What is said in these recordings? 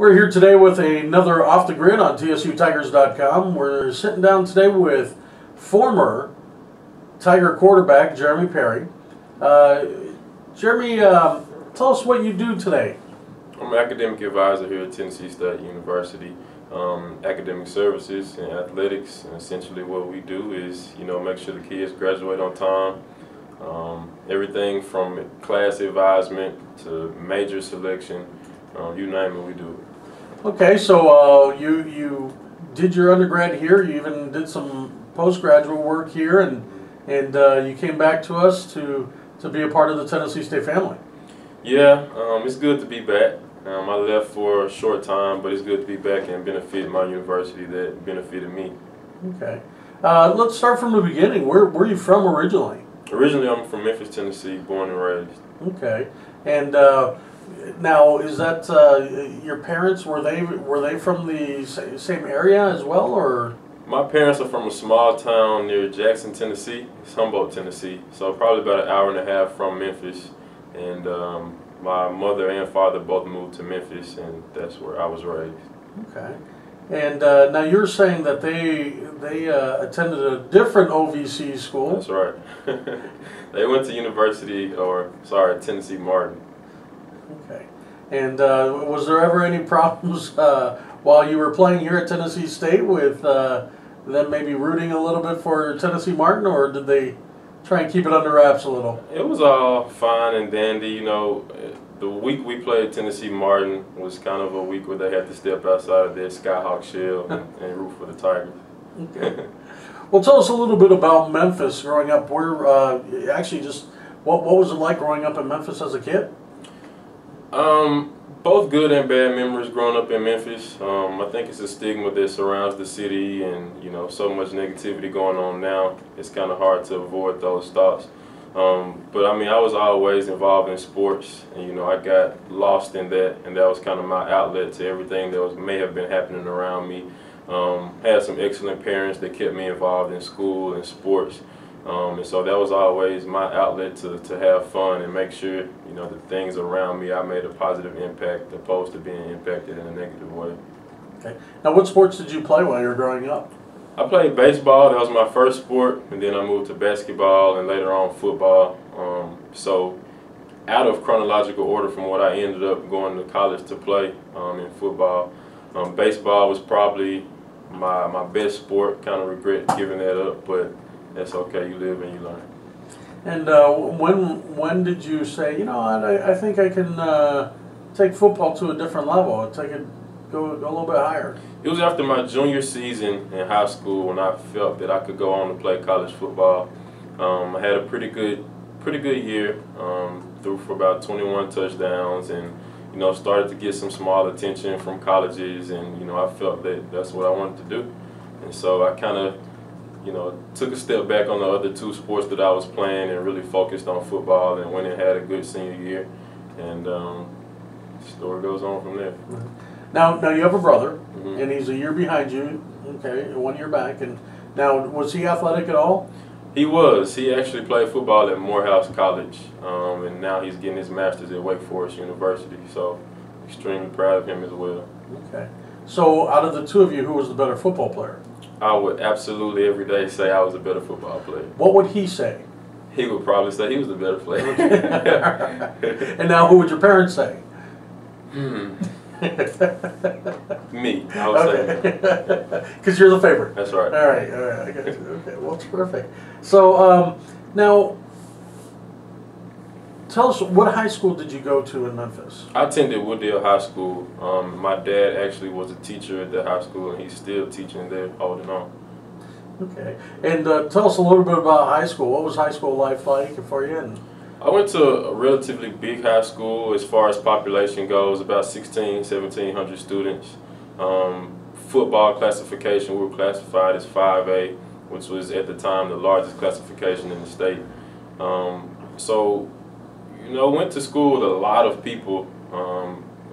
We're here today with another Off the Grid on TSUTigers.com. We're sitting down today with former Tiger quarterback Jeremy Perry. Jeremy, tell us what you do today. I'm an academic advisor here at Tennessee State University. Academic services and athletics, and essentially what we do is, make sure the kids graduate on time. Everything from class advisement to major selection, you name it, we do it. Okay, so you did your undergrad here. You even did some postgraduate work here, and you came back to us to be a part of the Tennessee State family. Yeah, it's good to be back. I left for a short time, but it's good to be back and benefit my university that benefited me. Okay. Let's start from the beginning. Where are you from originally? Originally, I'm from Memphis, Tennessee, born and raised. Okay. And now, is that your parents? Were they from the same area as well, or? My parents are from a small town near Jackson, Tennessee. It's Humboldt, Tennessee. So probably about an hour and a half from Memphis. And my mother and father both moved to Memphis, and that's where I was raised. Okay. And now you're saying that they attended a different OVC school. That's right. They went to Tennessee Martin. Okay. And was there ever any problems while you were playing here at Tennessee State with them maybe rooting a little bit for Tennessee Martin, or did they try and keep it under wraps a little? It was all fine and dandy. The week we played Tennessee Martin was kind of a week where they had to step outside of their Skyhawk shell and root for the Tigers. Okay. Well, tell us a little bit about Memphis growing up. Where actually just what was it like growing up in Memphis as a kid? Both good and bad memories growing up in Memphis. I think it's a stigma that surrounds the city, and so much negativity going on now. It's kind of hard to avoid those thoughts. But I mean, I was always involved in sports, and I got lost in that, and that was kind of my outlet to everything that may have been happening around me. Had some excellent parents that kept me involved in school and sports. And so that was always my outlet to have fun and make sure, the things around me, I made a positive impact opposed to being impacted in a negative way. Okay. Now, what sports did you play while you were growing up? I played baseball. That was my first sport, and then I moved to basketball and later on football. So out of chronological order from what I ended up going to college to play in football, baseball was probably my best sport. Kind of regret giving that up, but that's okay. You live and you learn. And when did you say, I think I can take football to a different level, take it go a little bit higher? It was after my junior season in high school when I felt that I could go on to play college football. I had a pretty good year, threw for about 21 touchdowns, and started to get some small attention from colleges, and I felt that that's what I wanted to do, and so I kind of took a step back on the other two sports that I was playing and really focused on football, and went and had a good senior year, and the story goes on from there. Now you have a brother, and he's a year behind you, okay, 1 year back. And now, was he athletic at all? He was. He actually played football at Morehouse College, and now he's getting his master's at Wake Forest University, so extremely proud of him as well. Okay. So out of the two of you, who was the better football player? I would absolutely every day say I was a better football player. What would he say? He would probably say he was the better player. And now who would your parents say? Me, I would say. Because you're the favorite. That's right. All right, I got you. Okay, well, it's perfect. So now, tell us, what high school did you go to in Memphis? I attended Wooddale High School. My dad actually was a teacher at the high school, and he's still teaching there, holding on. Okay, and tell us a little bit about high school. What was high school life like for you? I went to a relatively big high school as far as population goes, about 1,700 students. Football classification, we were classified as 5A, which was at the time the largest classification in the state. So, went to school with a lot of people.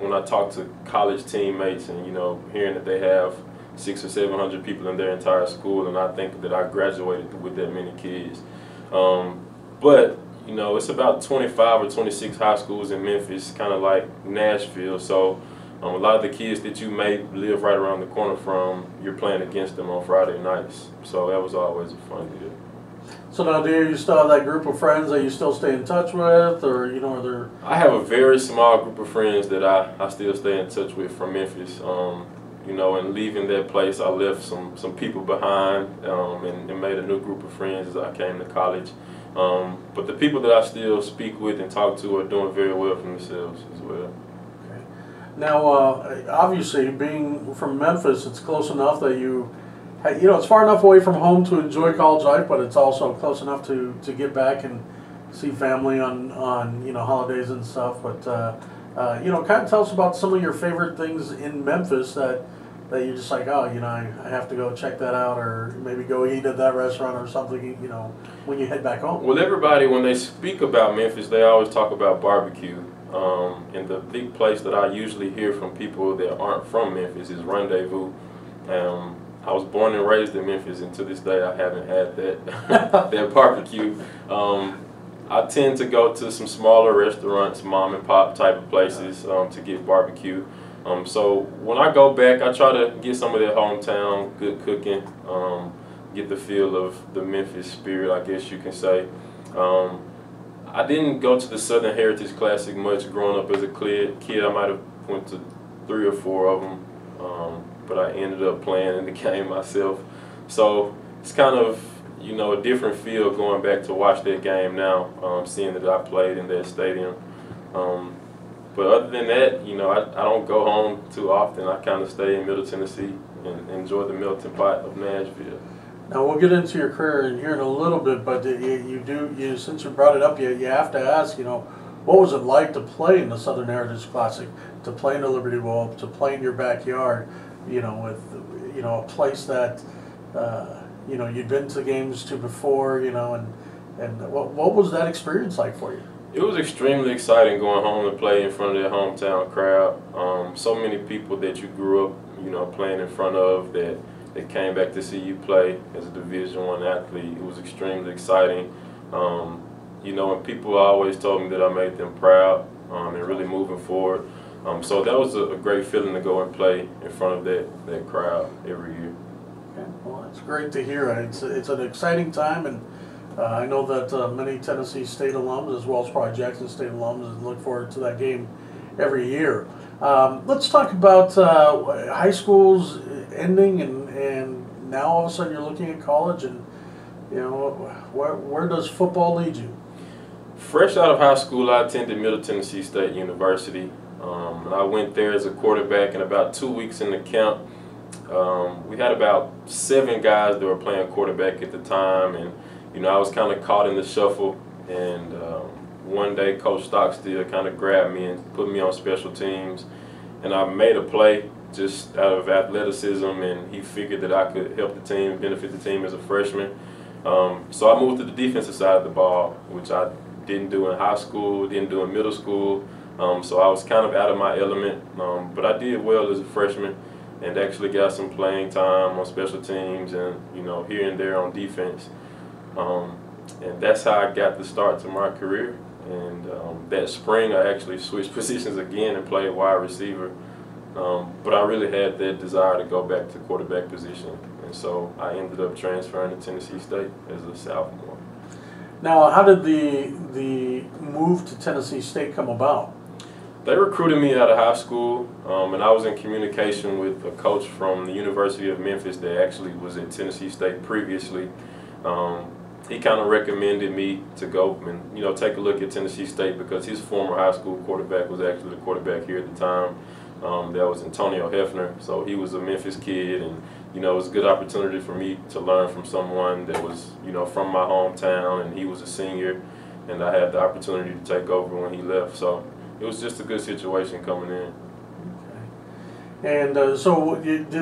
When I talked to college teammates and, hearing that they have 600 or 700 people in their entire school, and I think that I graduated with that many kids. But it's about 25 or 26 high schools in Memphis, kind of like Nashville. So A lot of the kids that you may live right around the corner from, you're playing against them on Friday nights. So that was always a fun deal. So now, do you still have that group of friends that you still stay in touch with, or are there? I have a very small group of friends that I still stay in touch with from Memphis. And leaving that place, I left some people behind and made a new group of friends as I came to college. But the people that I still speak with and talk to are doing very well for themselves as well. Okay. Now, obviously, being from Memphis, it's close enough that it's far enough away from home to enjoy college life, but it's also close enough to get back and see family on holidays and stuff. But kind of tell us about some of your favorite things in Memphis that you're just like, I have to go check that out, or maybe go eat at that restaurant or something, when you head back home. Well, everybody, when they speak about Memphis, they always talk about barbecue. And the big place that I usually hear from people that aren't from Memphis is Rendezvous. I was born and raised in Memphis, and to this day I haven't had that barbecue. I tend to go to some smaller restaurants, mom and pop type of places to get barbecue. So when I go back, I try to get some of that hometown good cooking, get the feel of the Memphis spirit, I guess you can say. I didn't go to the Southern Heritage Classic much growing up as a kid. I might have went to 3 or 4 of them, but I ended up playing in the game myself. So it's kind of a different feel going back to watch that game now, seeing that I played in that stadium. But other than that, I don't go home too often. I kind of stay in Middle Tennessee and enjoy the melting pot of Nashville. Now we'll get into your career here in a little bit, but since you brought it up, you have to ask, what was it like to play in the Southern Heritage Classic, to play in the Liberty Bowl, to play in your backyard, with a place that you'd been to games to before, and what was that experience like for you? It was extremely exciting going home and play in front of that hometown crowd. So many people that you grew up, playing in front of that came back to see you play as a Division I athlete. It was extremely exciting. And people always told me that I made them proud and really moving forward. So that was a great feeling to go and play in front of that crowd every year. Okay. Well, it's great to hear. It's an exciting time, and I know that many Tennessee State alums, as well as probably Jackson State alums, look forward to that game every year. Let's talk about high school's ending, and now all of a sudden you're looking at college, and where does football lead you? Fresh out of high school, I attended Middle Tennessee State University. And I went there as a quarterback, and about 2 weeks in the camp, we had about 7 guys that were playing quarterback at the time, and I was kind of caught in the shuffle, and one day Coach Stockstill kind of grabbed me and put me on special teams, and I made a play just out of athleticism, and he figured that I could help the team, benefit the team as a freshman. So I moved to the defensive side of the ball, which I didn't do in high school, didn't do in middle school, so I was kind of out of my element, but I did well as a freshman and actually got some playing time on special teams and here and there on defense. And that's how I got the start to my career. And that spring, I actually switched positions again and played wide receiver. But I really had that desire to go back to quarterback position. And so I ended up transferring to Tennessee State as a sophomore. Now, how did the move to Tennessee State come about? They recruited me out of high school, and I was in communication with a coach from the University of Memphis that actually was at Tennessee State previously. He kind of recommended me to go and take a look at Tennessee State because his former high school quarterback was actually the quarterback here at the time. That was Antonio Hefner, so he was a Memphis kid, and it was a good opportunity for me to learn from someone that was from my hometown, and he was a senior, and I had the opportunity to take over when he left. So it was just a good situation coming in. And so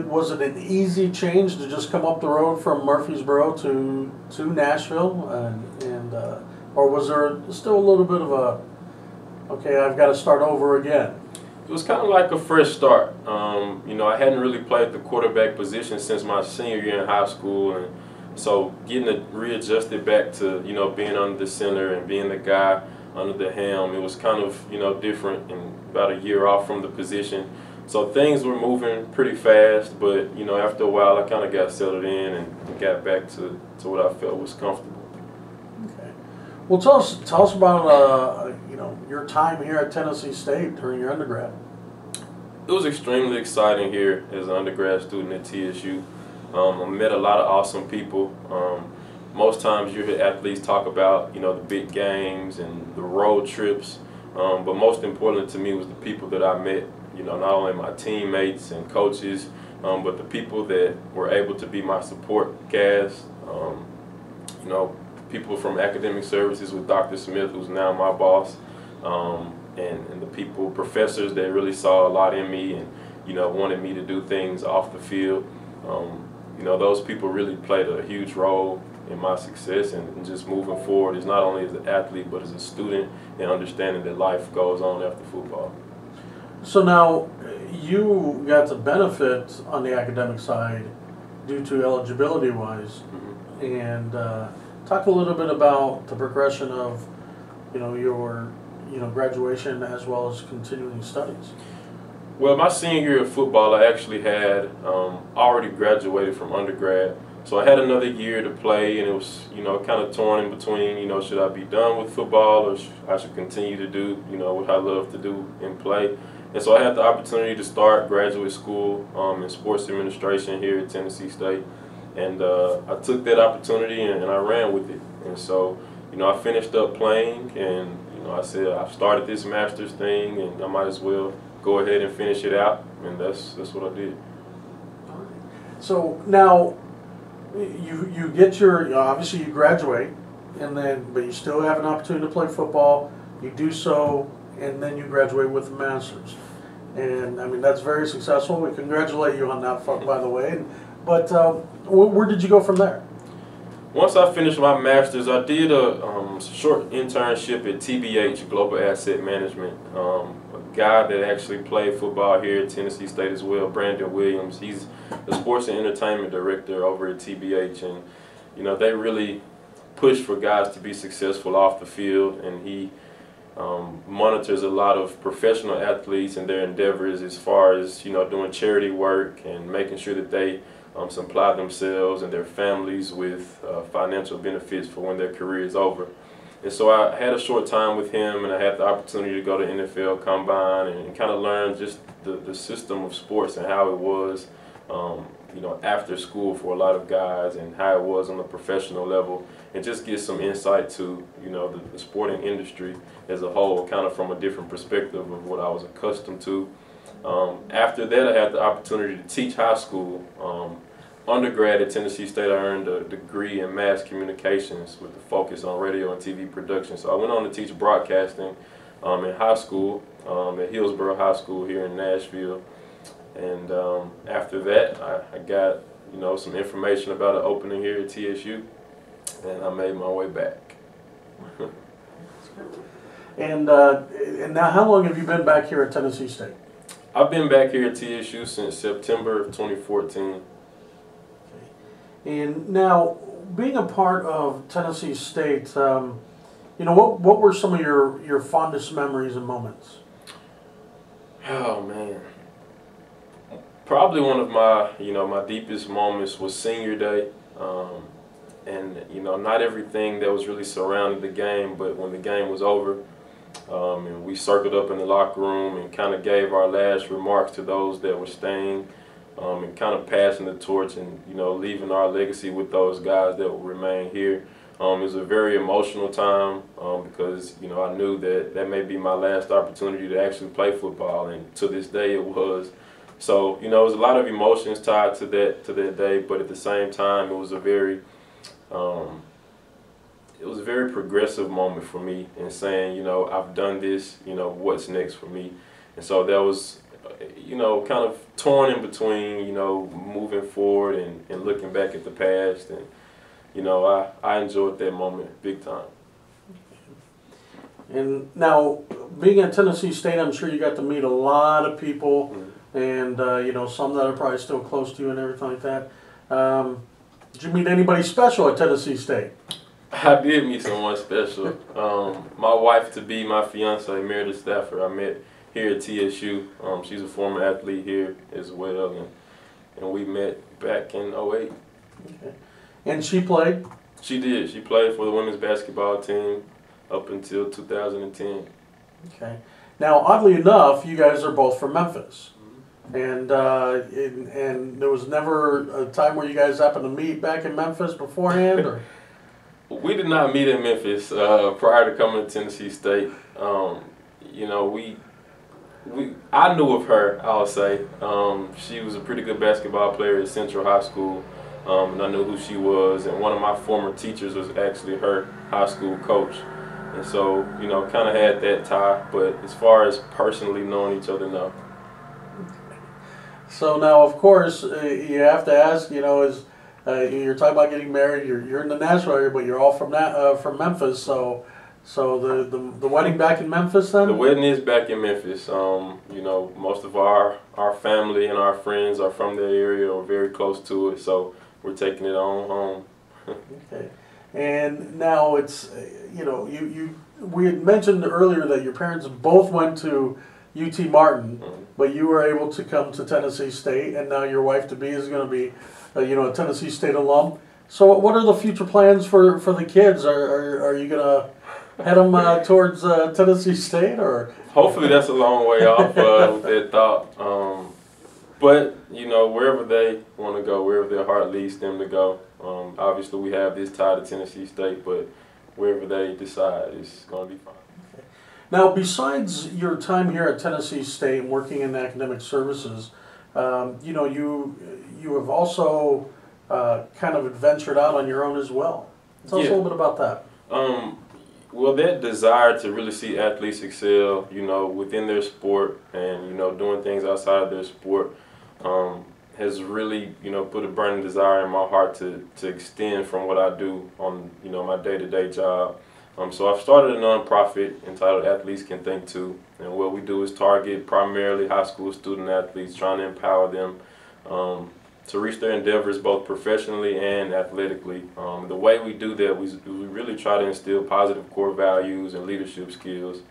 was it an easy change to just come up the road from Murfreesboro to Nashville, or was there still a little bit of okay, I've got to start over again? It was kind of like a fresh start. I hadn't really played the quarterback position since my senior year in high school, and so getting readjusted back to being under the center and being the guy under the helm, it was kind of different, and about a year off from the position. So things were moving pretty fast, but you know, after a while, I kind of got settled in and got back to what I felt was comfortable. Okay. Well, tell us about you know, your time here at Tennessee State during your undergrad. It was extremely exciting here as an undergrad student at TSU. I met a lot of awesome people. Most times you hear athletes talk about, you know, the big games and the road trips, but most importantly to me was the people that I met. You know, not only my teammates and coaches, but the people that were able to be my support cast. You know, people from academic services with Dr. Smith, who's now my boss, and the people, professors that really saw a lot in me and, you know, wanted me to do things off the field. You know, those people really played a huge role in my success and just moving forward is not only as an athlete but as a student and understanding that life goes on after football. So now you got to benefit on the academic side due to eligibility wise, and talk a little bit about the progression of, you know, your, you know, graduation as well as continuing studies. Well, my senior year of football, I actually had already graduated from undergrad. So I had another year to play, and it was, you know, kind of torn in between, you know, should I be done with football or I should continue to do, you know, what I love to do and play. And so I had the opportunity to start graduate school in sports administration here at Tennessee State. And I took that opportunity and I ran with it. And so, you know, I finished up playing and, you know, I said I've started this master's thing and I might as well go ahead and finish it out. And that's what I did. So now you get your, you know, obviously you graduate, and then but you still have an opportunity to play football. You do so, and then you graduate with a master's, and I mean that's very successful. We congratulate you on that, by the way. But where did you go from there? Once I finished my master's, I did a short internship at TBH Global Asset Management. A guy that actually played football here at Tennessee State as well, Brandon Williams. He's the sports and entertainment director over at TBH, and you know they really push for guys to be successful off the field, and he monitors a lot of professional athletes and their endeavors as far as, you know, doing charity work and making sure that they supply themselves and their families with financial benefits for when their career is over. And so I had a short time with him, and I had the opportunity to go to NFL Combine and kind of learn just the system of sports and how it was, you know, after school for a lot of guys and how it was on a professional level, and just get some insight to, you know, the sporting industry as a whole, kind of from a different perspective of what I was accustomed to. After that, I had the opportunity to teach high school. Undergrad at Tennessee State, I earned a degree in mass communications with a focus on radio and TV production. So I went on to teach broadcasting in high school at Hillsborough High School here in Nashville. And after that, I got, you know, some information about an opening here at TSU, and I made my way back. And now, how long have you been back here at Tennessee State? I've been back here at TSU since September of 2014. And now, being a part of Tennessee State, you know, what were some of your fondest memories and moments? Oh man, probably one of my, you know, my deepest moments was senior day, and you know, not everything that was really surrounding the game, but when the game was over, and we circled up in the locker room and kind of gave our last remarks to those that were staying. And kind of passing the torch and, you know, leaving our legacy with those guys that will remain here. It was a very emotional time because, you know, I knew that may be my last opportunity to actually play football, and to this day it was. So, you know, it was a lot of emotions tied to that day, but at the same time it was a very progressive moment for me in saying, you know, I've done this, you know, what's next for me. And so that was, you know, kind of torn in between, you know, moving forward and looking back at the past. And, you know, I enjoyed that moment big time. And now, being at Tennessee State, I'm sure you got to meet a lot of people, and, you know, some that are probably still close to you and everything like that. Did you meet anybody special at Tennessee State? I did meet someone special. My wife-to-be, my fiance, Meredith Stafford, I met here at TSU. She's a former athlete here as well, and we met back in '08. Okay. And she played? She did. She played for the women's basketball team up until 2010. Okay. Now, oddly enough, you guys are both from Memphis. And there was never a time where you guys happened to meet back in Memphis beforehand, or? We did not meet in Memphis prior to coming to Tennessee State. You know, I knew of her, I'll say. She was a pretty good basketball player at Central High School, and I knew who she was. And one of my former teachers was actually her high school coach. And so, you know, kind of had that tie. But as far as personally knowing each other, no. So now, of course, you have to ask, you know, you're talking about getting married, you're in the Nashville area, but you're all from Memphis, so the wedding back in Memphis then? The wedding is back in Memphis. You know, most of our family and our friends are from that area or very close to it, so we're taking it on home. Okay. And now it's, you know, we had mentioned earlier that your parents both went to UT Martin, but you were able to come to Tennessee State, and now your wife-to-be is going to be, you know, a Tennessee State alum. So what are the future plans for the kids? Are you going to head them towards Tennessee State, or? Hopefully that's a long way off with that thought. But, you know, wherever they want to go, wherever their heart leads them to go. Obviously we have this tie to Tennessee State, but wherever they decide, it's going to be fine. Now, besides your time here at Tennessee State and working in academic services, you know, you have also kind of adventured out on your own as well. Tell us a little bit about that. Well, that desire to really see athletes excel, you know, within their sport and, you know, doing things outside of their sport has really, you know, put a burning desire in my heart to extend from what I do on, you know, my day-to-day job. So I've started a nonprofit entitled Athletes Can Think Too, and what we do is target primarily high school student athletes, trying to empower them to reach their endeavors both professionally and athletically. The way we do that, we really try to instill positive core values and leadership skills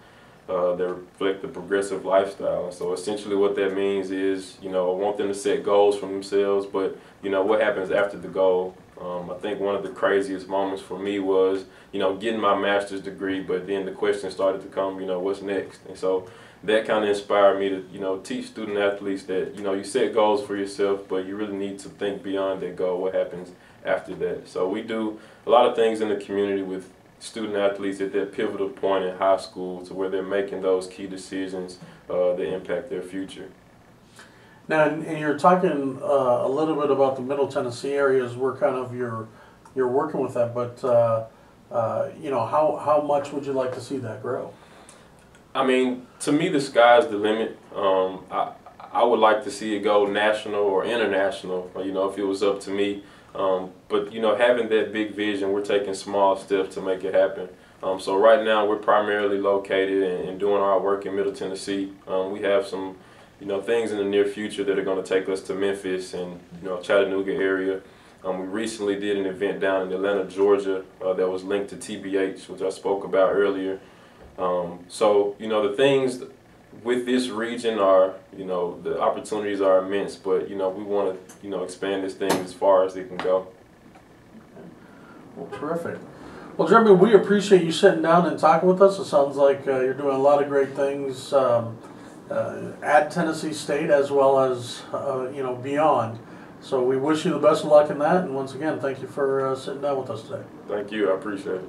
that reflect the progressive lifestyle. And so essentially what that means is, you know, I want them to set goals for themselves, but, you know, what happens after the goal? I think one of the craziest moments for me was, you know, getting my master's degree, but then the question started to come, you know, what's next? And so that kind of inspired me to, you know, teach student athletes that, you know, you set goals for yourself, but you really need to think beyond that goal, what happens after that. So we do a lot of things in the community with student athletes at that pivotal point in high school to where they're making those key decisions that impact their future. Now, and you're talking a little bit about the Middle Tennessee areas where kind of you're working with that, but you know, how much would you like to see that grow? I mean, to me, the sky's the limit. I would like to see it go national or international, you know, if it was up to me. But, you know, having that big vision, we're taking small steps to make it happen. So right now, we're primarily located and doing our work in Middle Tennessee. We have some, you know, things in the near future that are going to take us to Memphis and, you know, Chattanooga area. We recently did an event down in Atlanta, Georgia that was linked to TBH, which I spoke about earlier. So, you know, the things with this region are, you know, the opportunities are immense, but, you know, we want to, you know, expand this thing as far as it can go. Well, terrific. Well, Jeremy, we appreciate you sitting down and talking with us. It sounds like you're doing a lot of great things at Tennessee State as well as, you know, beyond. So we wish you the best of luck in that. And once again, thank you for sitting down with us today. Thank you. I appreciate it.